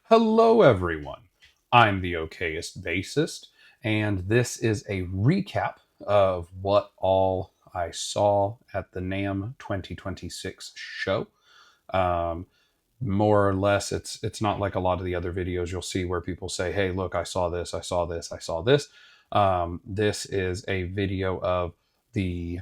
Hello, everyone. I'm the okayest bassist, and this is a recap of what all I saw at the NAMM 2026 show. Um, More or less, it's not like a lot of the other videos you'll see where people say, "Hey, look, I saw this, I saw this, I saw this." This is a video of the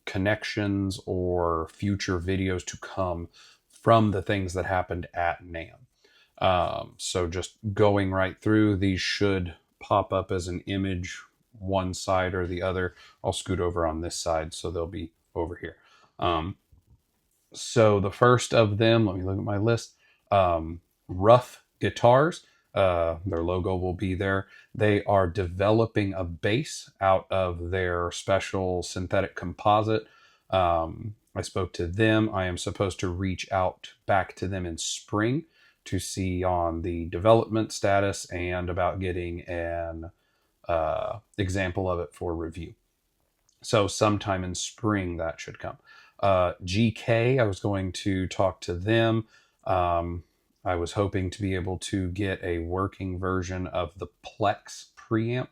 connections or future videos to come from the things that happened at NAMM. So just going right through, these should pop up as an image one side or the other. I'll scoot over on this side so they'll be over here. Um, so the first of them, let me look at my list. Rough Guitars. Their logo will be there. They are developing a bass out of their special synthetic composite. I spoke to them. I am supposed to reach out back to them in spring to see on the development status and about getting an example of it for review. So sometime in spring that should come. GK, I was going to talk to them. I was hoping to be able to get a working version of the Plex preamp,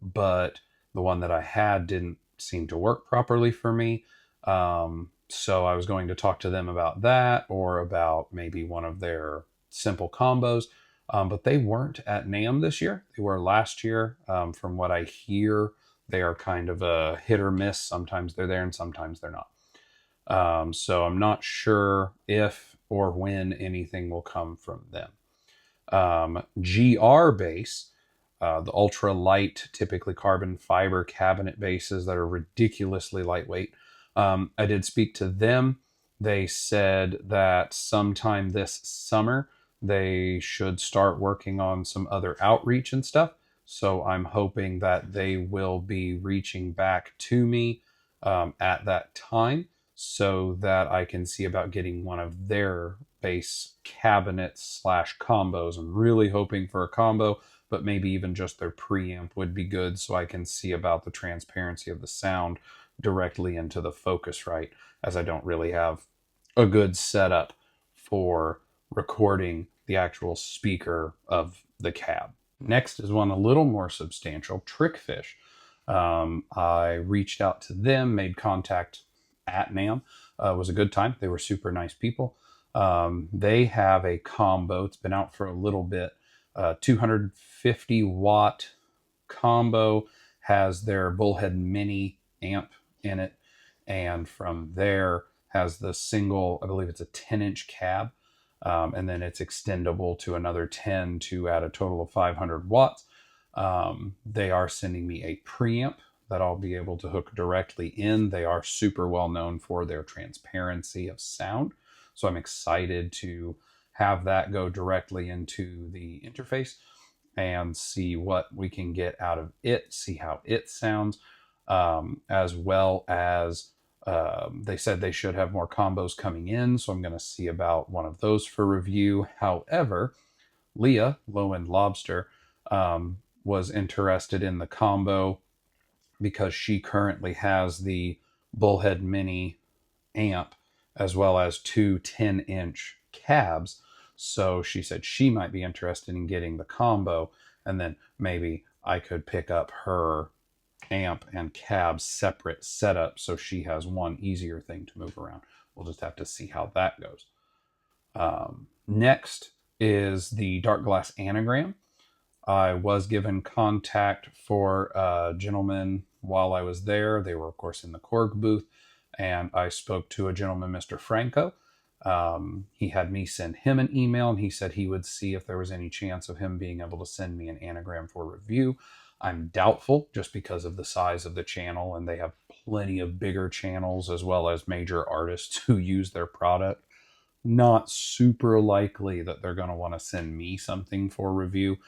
but the one that I had didn't seem to work properly for me. So I was going to talk to them about that or about maybe one of their simple combos. But they weren't at NAMM this year. They were last year. From what I hear, they are kind of a hit or miss. Sometimes they're there and sometimes they're not. So I'm not sure if or when anything will come from them. GR base, the ultra light, typically carbon fiber cabinet bases that are ridiculously lightweight. I did speak to them. They said that sometime this summer they should start working on some other outreach and stuff. So I'm hoping that they will be reaching back to me at that time so that I can see about getting one of their base cabinets slash combos. I'm really hoping for a combo, but maybe even just their preamp would be good so I can see about the transparency of the sound directly into the Focusrite, as I don't really have a good setup for recording the actual speaker of the cab. Next is one a little more substantial, Trickfish. I reached out to them, made contact at NAMM. It was a good time. They were super nice people. They have a combo. It's been out for a little bit. 250-watt combo, has their Bullhead Mini amp in it, and from there has the single, I believe it's a 10-inch cab, and then it's extendable to another 10 to add a total of 500 watts. They are sending me a preamp that I'll be able to hook directly in. They are super well known for their transparency of sound, so I'm excited to have that go directly into the interface and see what we can get out of it, see how it sounds, as well as they said they should have more combos coming in, so I'm going to see about one of those for review. However, Leah, Low End Lobster, was interested in the combo because she currently has the Bullhead Mini amp as well as two 10-inch cabs. So she said she might be interested in getting the combo, and then maybe I could pick up her amp and cab separate setup so she has one easier thing to move around. We'll just have to see how that goes. Next is the Dark Glass Anagram. I was given contact for a gentleman while I was there. They were, of course, in the Korg booth, and I spoke to a gentleman, Mr. Franco. He had me send him an email, and he said he would see if there was any chance of him being able to send me an anagram for review. I'm doubtful just because of the size of the channel, and they have plenty of bigger channels as well as major artists who use their product. Not super likely that they're going to want to send me something for review,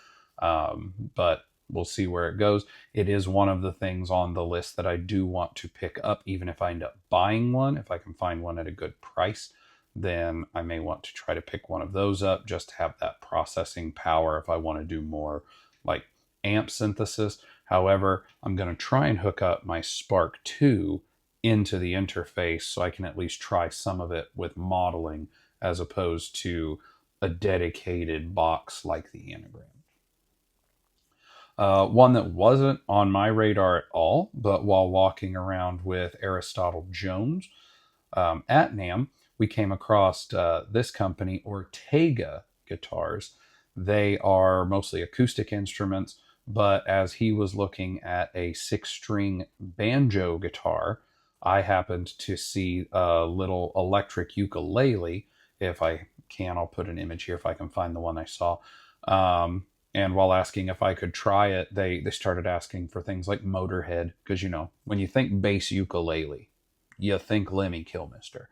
but we'll see where it goes. It is one of the things on the list that I do want to pick up, even if I end up buying one. If I can find one at a good price, then I may want to try to pick one of those up just to have that processing power if I want to do more like amp synthesis. However, I'm going to try and hook up my Spark 2 into the interface so I can at least try some of it with modeling as opposed to a dedicated box like the anagram. One that wasn't on my radar at all, but while walking around with Aristotle Jones at NAMM, we came across this company, Ortega Guitars. They are mostly acoustic instruments, but as he was looking at a 6-string banjo guitar, I happened to see a little electric ukulele. If I can, I'll put an image here if I can find the one I saw. And while asking if I could try it, they started asking for things like Motorhead, because when you think bass ukulele, you think Lemmy Kilmister.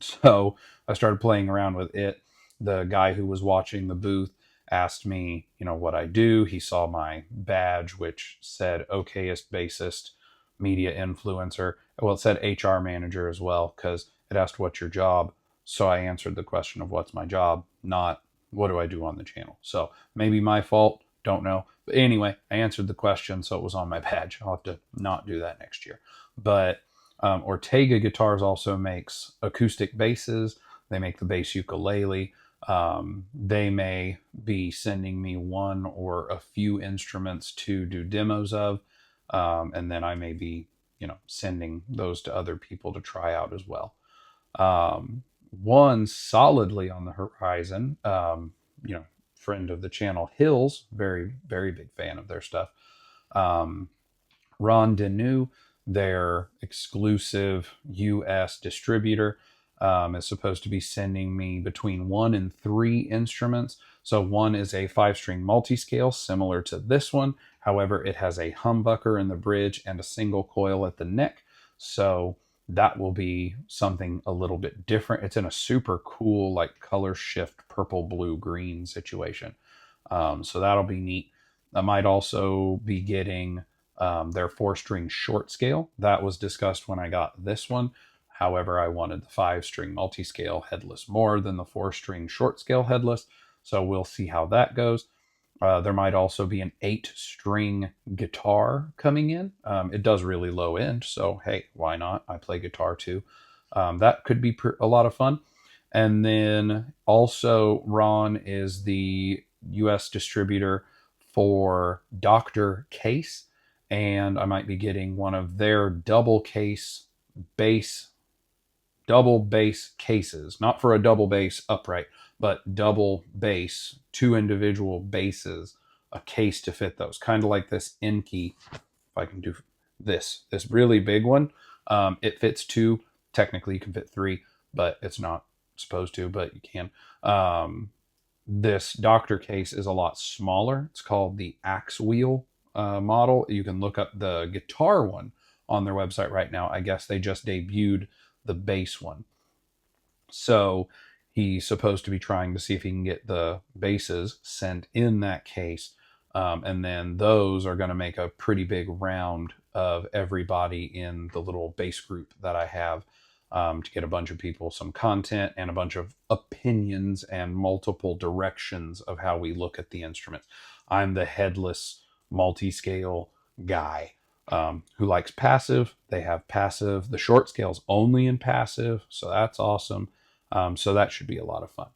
So I started playing around with it. The guy who was watching the booth asked me, what I do. He saw my badge, which said okayest bassist, media influencer. Well, it said HR manager as well, because it asked what's your job. So I answered the question of what's my job, not what do I do on the channel. So maybe my fault, don't know. But anyway, I answered the question, so it was on my badge. I'll have to not do that next year. But Ortega Guitars also makes acoustic basses. They make the bass ukulele. They may be sending me one or a few instruments to do demos of, and then I may be, sending those to other people to try out as well. One solidly on the horizon, friend of the channel, Hills, very, very big fan of their stuff. Ron Deneau, their exclusive US distributor, is supposed to be sending me between 1 and 3 instruments. So one is a 5-string multi-scale similar to this one. However, it has a humbucker in the bridge and a single coil at the neck. So that will be something a little bit different. It's in a super cool, like color shift purple, blue, green situation. So that'll be neat. I might also be getting their 4-string short scale. That was discussed when I got this one. However, I wanted the 5-string multi-scale headless more than the 4-string short scale headless. So we'll see how that goes. There might also be an 8-string guitar coming in. It does really low end, so hey, why not? I play guitar too. That could be a lot of fun. And then also, Ron is the US distributor for Dr. Case, and I might be getting one of their double bass cases, not for a double bass upright, but double bass, 2 individual basses, a case to fit those, kind of like this Enki. If I can do this really big one, it fits 2. Technically, you can fit 3, but it's not supposed to, but you can. This Doctor case is a lot smaller. It's called the Axe Wheel model. You can look up the guitar one on their website right now. I guess they just debuted the bass one. So he's supposed to be trying to see if he can get the basses sent in that case. And then those are going to make a pretty big round of everybody in the little bass group that I have, to get a bunch of people some content and a bunch of opinions and multiple directions of how we look at the instruments. I'm the headless multi-scale guy, who likes passive. They have passive. The short scale's only in passive, so that's awesome. So that should be a lot of fun.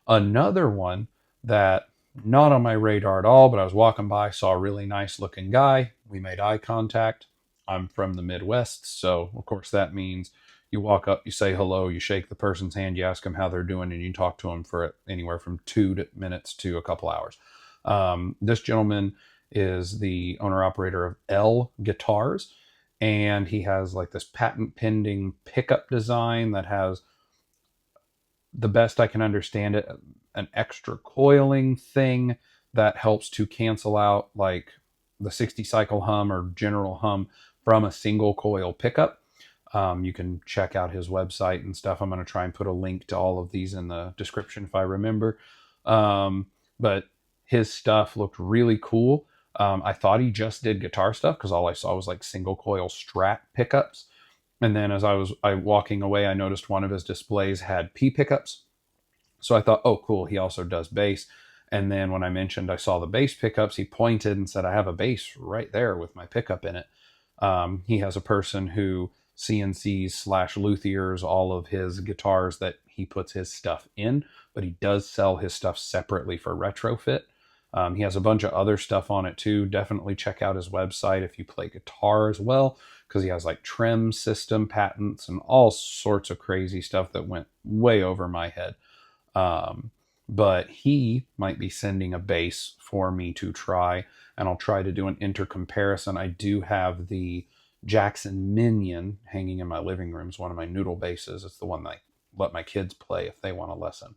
Another one that not on my radar at all, but I was walking by, saw a really nice looking guy. We made eye contact. I'm from the Midwest, so of course that means you walk up, you say hello, you shake the person's hand, you ask them how they're doing, and you talk to them for anywhere from 2 minutes to a couple hours. This gentleman is the owner operator of L Guitars, and he has like this patent pending pickup design that has, the best I can understand it, an extra coiling thing that helps to cancel out like the 60 cycle hum or general hum from a single coil pickup. You can check out his website and stuff. I'm going to try and put a link to all of these in the description if I remember. But his stuff looked really cool. I thought he just did guitar stuff because all I saw was like single coil Strat pickups. And then as I was walking away, I noticed one of his displays had P pickups. So I thought, oh, cool, he also does bass. And then when I mentioned I saw the bass pickups, he pointed and said, I have a bass right there with my pickup in it. He has a person who CNCs / luthiers all of his guitars that he puts his stuff in. but he does sell his stuff separately for retrofit. He has a bunch of other stuff on it too. Definitely check out his website if you play guitar as well, because he has like trim system patents and all sorts of crazy stuff that went way over my head. Um, but he might be sending a bass for me to try, and I'll try to do an intercomparison. I do have the Jackson Minion hanging in my living room. It's one of my noodle basses. It's the one that I let my kids play if they want a lesson.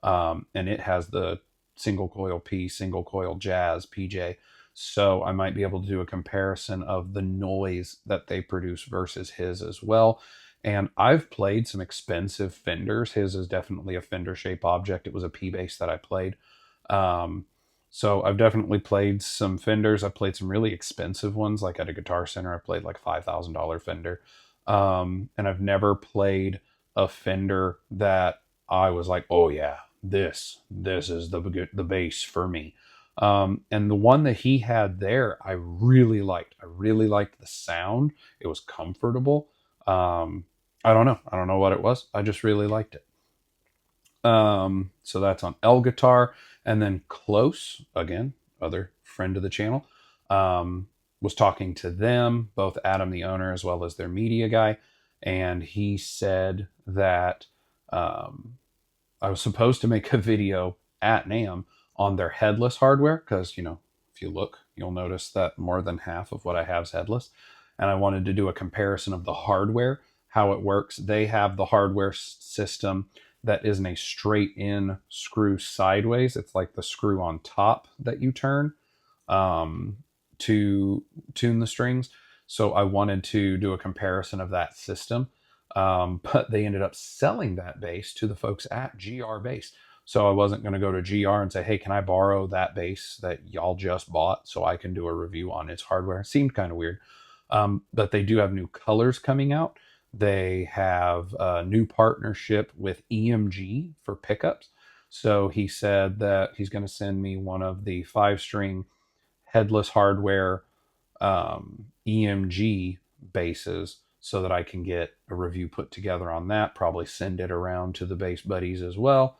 And it has the single coil P, single coil Jazz PJ. So I might be able to do a comparison of the noise that they produce versus his as well. And I've played some expensive Fenders. His is definitely a Fender shape object. It was a P bass that I played. Um, so I've definitely played some Fenders. I've played some really expensive ones, like at a Guitar Center. I played like $5,000 Fender. And I've never played a Fender that I was like, oh yeah, this is the bass for me. And the one that he had there, I really liked. I really liked the sound. It was comfortable. I don't know. I don't know what it was. I just really liked it. So that's on L Guitar. And then Close, again, other friend of the channel, was talking to them, both Adam, the owner, as well as their media guy. And he said that I was supposed to make a video at NAMM on their headless hardware because, if you look, you'll notice that more than half of what I have is headless. And I wanted to do a comparison of the hardware, how it works. They have the hardware system that isn't a straight in screw sideways. It's like the screw on top that you turn um, to tune the strings. So I wanted to do a comparison of that system. But they ended up selling that bass to the folks at GR Bass. So I wasn't going to go to GR and say, hey, can I borrow that bass that y'all just bought so I can do a review on its hardware? It seemed kind of weird. But they do have new colors coming out. They have a new partnership with EMG for pickups. So he said that he's going to send me one of the 5-string headless hardware EMG basses so that I can get a review put together on that. Probably send it around to the bass buddies as well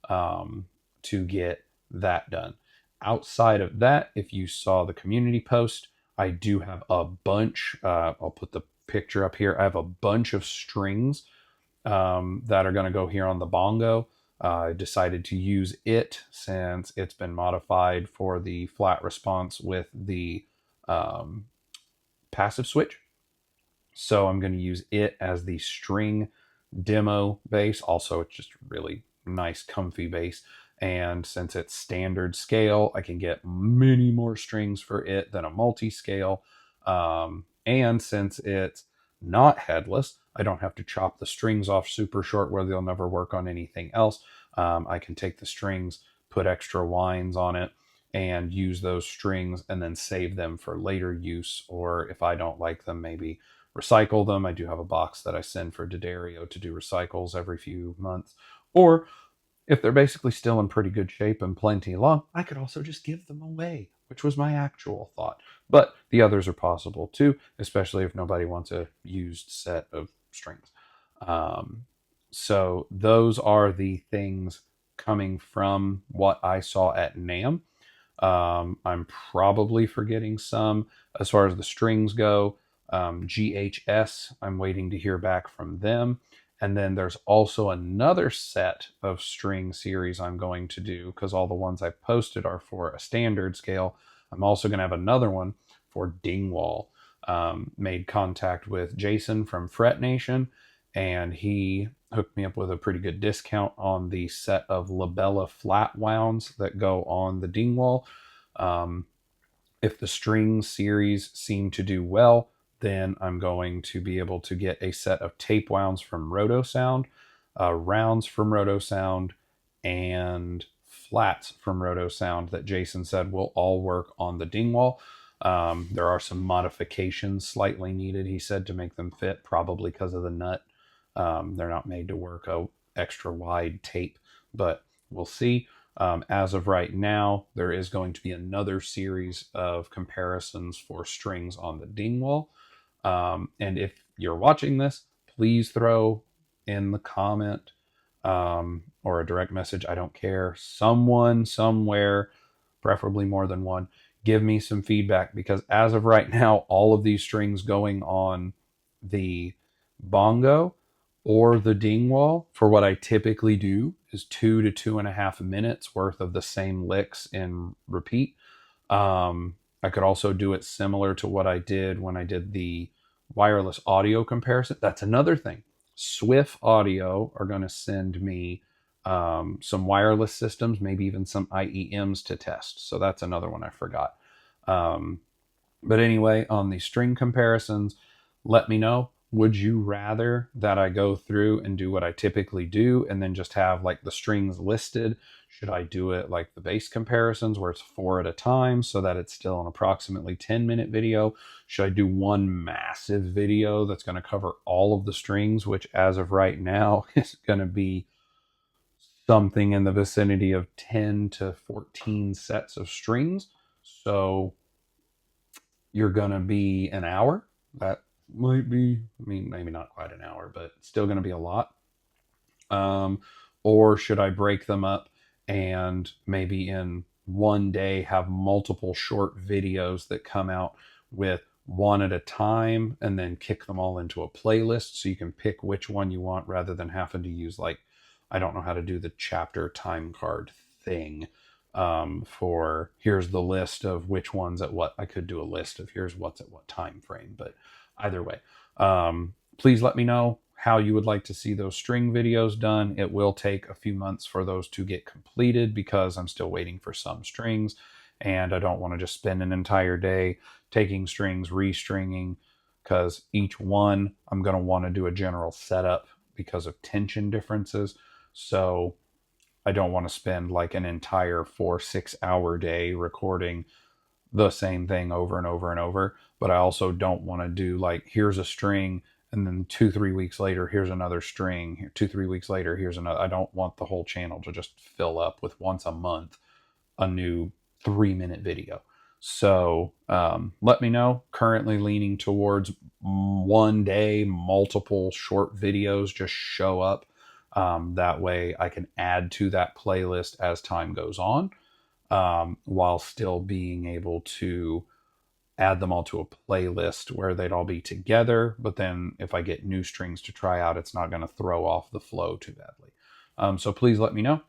to get that done. Outside of that, if you saw the community post, I do have a bunch. I'll put the picture up here. I have a bunch of strings that are going to go here on the bongo. I decided to use it since it's been modified for the flat response with the passive switch. So I'm going to use it as the string demo bass. Also, it's just really nice, comfy bass. And since it's standard scale, I can get many more strings for it than a multi-scale. And since it's not headless, I don't have to chop the strings off super short where they'll never work on anything else. I can take the strings, put extra winds on it, and use those strings and then save them for later use. Or if I don't like them, maybe recycle them. I do have a box that I send for D'Addario to do recycles every few months. Or if they're basically still in pretty good shape and plenty long, I could also just give them away, which was my actual thought. But the others are possible too, especially if nobody wants a used set of strings. So those are the things coming from what I saw at NAMM. I'm probably forgetting some as far as the strings go. GHS, I'm waiting to hear back from them. And then there's also another set of string series I'm going to do because all the ones I posted are for a standard scale. I'm also going to have another one for Dingwall. Made contact with Jason from Fret Nation, and he hooked me up with a pretty good discount on the set of Labella flat wounds that go on the Dingwall. If the string series seem to do well, then I'm going to be able to get a set of tape wounds from Roto Sound, rounds from Roto Sound, and flats from Roto Sound that Jason said will all work on the Dingwall. There are some modifications slightly needed, he said, to make them fit, probably because of the nut. They're not made to work a extra wide tape, but we'll see. As of right now, there is going to be another series of comparisons for strings on the Dingwall. And if you're watching this, please throw in the comment or a direct message. I don't care. Someone, somewhere, preferably more than one, give me some feedback, because as of right now, all of these strings going on the bongo or the ding wall for what I typically do is 2 to 2.5 minutes worth of the same licks in repeat. I could also do it similar to what I did when I did the wireless audio comparison. That's another thing. Swift Audio are going to send me some wireless systems, maybe even some IEMs to test. So that's another one I forgot. Um, but anyway, on the string comparisons, let me know. Would you rather that I go through and do what I typically do and then just have like the strings listed? Should I do it like the bass comparisons where it's 4 at a time so that it's still an approximately 10-minute video? Should I do one massive video that's going to cover all of the strings, which as of right now is going to be something in the vicinity of 10 to 14 sets of strings? So you're going to be an hour. That might be, I mean, maybe not quite an hour, but still going to be a lot. Um, or should I break them up and maybe in one day have multiple short videos that come out with one at a time and then kick them all into a playlist so you can pick which one you want rather than having to use, like, I don't know how to do the chapter time card thing, for here's the list of which ones at what. I could do a list of here's what's at what time frame, but either way, please let me know how you would like to see those string videos done. It will take a few months for those to get completed because I'm still waiting for some strings, and I don't want to just spend an entire day taking strings, restringing, because each one I'm going to want to do a general setup because of tension differences. So I don't want to spend like an entire 4 6 hour day recording the same thing over and over and over. But I also don't want to do like, here's a string, and then 2 3 weeks later, here's another string. 2 3 weeks later, here's another. I don't want the whole channel to just fill up with once a month a new 3 minute video. So let me know. Currently leaning towards one day, multiple short videos just show up. That way I can add to that playlist as time goes on, while still being able to add them all to a playlist where they'd all be together. But then if I get new strings to try out, it's not going to throw off the flow too badly. So please let me know.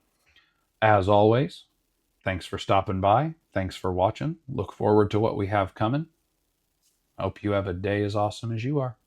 As always, thanks for stopping by. Thanks for watching. Look forward to what we have coming. Hope you have a day as awesome as you are.